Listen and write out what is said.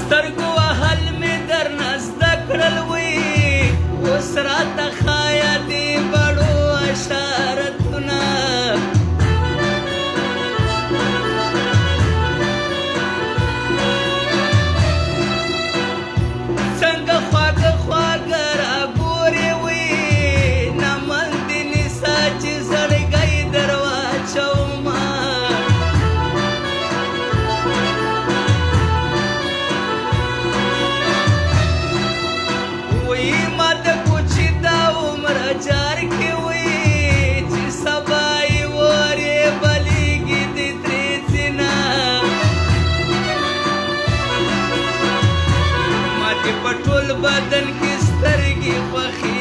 سترګو وهل مې درنه زده کړل وی اوس راته ښایه دې بړو اشارتونه څنګه خواږه خواږه راګورې وی نامل دې نیسه چې زړګی در واچومه جار کې وي چې سبا یې ورې بلیږي د ترې څینه ما دې په ټول بدن کې سترګې خوښې